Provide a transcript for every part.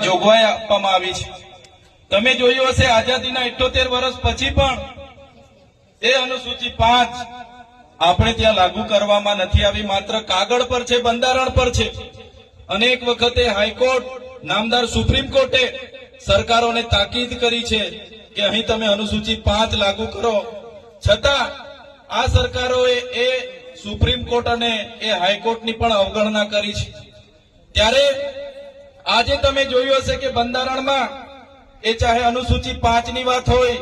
જોગવાઈ આપવામાં આવી છે। તમે જોયું હશે આઝાદીના 78 વર્ષ પછી પણ એ અનુસૂચિ 5 આપણે ત્યાં લાગુ કરવામાં નથી આવી, માત્ર કાગળ પર છે, બંધારણ પર છે। અનેક વખતે હાઈકોર્ટ, નામદાર સુપ્રીમ કોર્ટે સરકારોને તાકીદ કરી છે કે અહીં તમે અનુસૂચિ 5 લાગુ કરો, છતાં આ સરકારોએ એ સુપ્રીમ કોર્ટ અને એ હાઈકોર્ટની પણ અવગણના કરી છે। ત્યારે આજે તમે જોયું હશે કે બંધારણમાં એ ચાહે અનુસૂચિ 5 ની વાત હોય,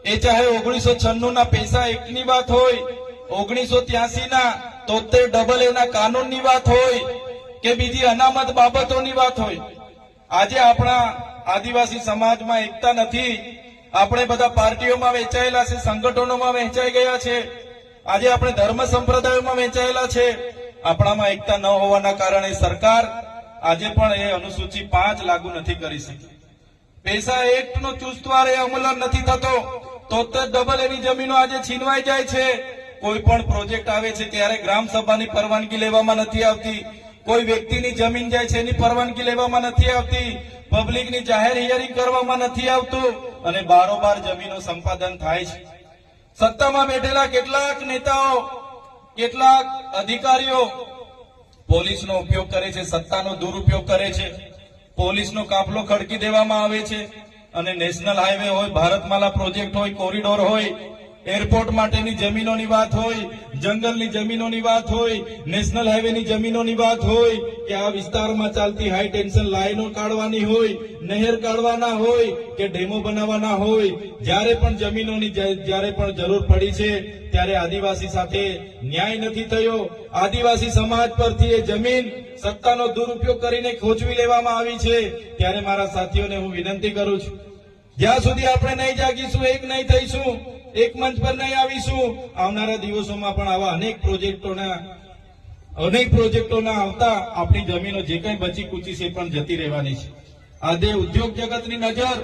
એ ચાહે 1996 ના પૈસા એક્ટની વાત હોય, 1983 ના 73AA ના કાનૂનની વાત હોય કે બીજી અનામત બાબતોની વાત હોય, આજે આપણા આદિવાસી સમાજમાં એકતા નથી। આપણે બધા પાર્ટીઓમાં વહેંચાયેલા છે, સંગઠનોમાં વહેંચાઈ ગયા છે, આજે આપણે ધર્મ સંપ્રદાયોમાં વહેંચાયેલા છે। આપણામાં એકતા ન હોવાના કારણે સરકાર આજે પણ એ અનુસૂચિ 5 લાગુ નથી કરી શકી। પૈસા એક્ટનો ચુસ્તવાર અમલ નથી થતો, 73AA ની જમીનો આજે છીનવાઈ જાય છે। કોઈ પણ પ્રોજેક્ટ આવે છે ત્યારે ગ્રામ સભાની પરવાનગી લેવામાં નથી આવતી, કોઈ વ્યક્તિની જમીન જાય છે એની પરવાનગી લેવામાં નથી આવતી, પબ્લિકની જાહેર હિયરિંગ કરવામાં નથી આવતું અને બારોબાર જમીનો સંપાદન થાય છે। સત્તામાં બેઠેલા કેટલાક નેતાઓ, કેટલાક અધિકારીઓ પોલીસનો ઉપયોગ કરે છે, સત્તાનો દુરુપયોગ કરે છે, પોલીસનો કાફલો ખડકી દેવામાં આવે છે અને નેશનલ હાઈવે હોય, ભારતમાલા પ્રોજેક્ટ હોય, કોરિડોર હોય, એરપોર્ટ માટેની જમીનોની વાત હોય, જંગલની જમીનોની વાત હોય, નેશનલ હાઈવેની જમીનોની વાત હોય કે આ વિસ્તારમાં ચાલતી હાઈ ટેન્શન લાઈનો કાઢવાની હોય, નહેર કાઢવાના હોય કે ડેમો બનાવવાના હોય, જ્યારે પણ જમીનોની જ્યારે પણ જરૂર પડી છે ત્યારે આદિવાસી સાથે ન્યાય નથી થયો। આદિવાસી સમાજ પરથી એ જમીન સત્તાનો દુરુપયોગ કરીને ખોચવી લેવામાં આવી છે। ત્યારે મારા સાથીઓને હું વિનંતી કરું છું, જ્યાં સુધી આપણે નહીં જાગીશું, એક નહીં થઈશું, એક મંચ પર નહીં આવીશું, આવનારા દિવસોમાં પણ આવા અનેક પ્રોજેક્ટોના આવતા આપણી જમીનો જે કંઈ બચી કૂચી છે પણ જતી રહેવાની છે। આજે ઉદ્યોગ જગતની નજર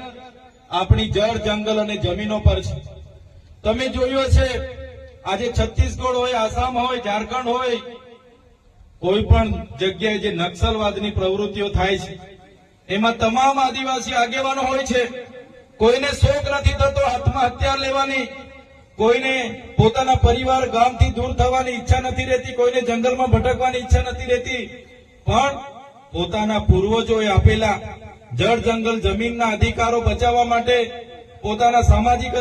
આપણી જળ, જંગલ અને જમીનો પર છે। તમે જોયું હશે આજે છત્તીસગઢ હોય, આસામ હોય, ઝારખંડ હોય, કોઈ પણ જગ્યાએ જે નક્સલવાદની પ્રવૃત્તિઓ થાય છે એમાં તમામ આદિવાસી આગેવાનો હોય છે। કોઈને શોખ નથી થતો હાથમાં હથિયાર લેવાની, કોઈને પોતાના પરિવાર ગામથી દૂર થવાની ઈચ્છા નથી રહેતી, કોઈને જંગલમાં ભટકવાની ઈચ્છા નથી રહેતી, પણ પોતાના પૂર્વજોએ આપેલા જળ, જંગલ, જમીનના અધિકારો બચાવવા માટે પોતાના સામાજિક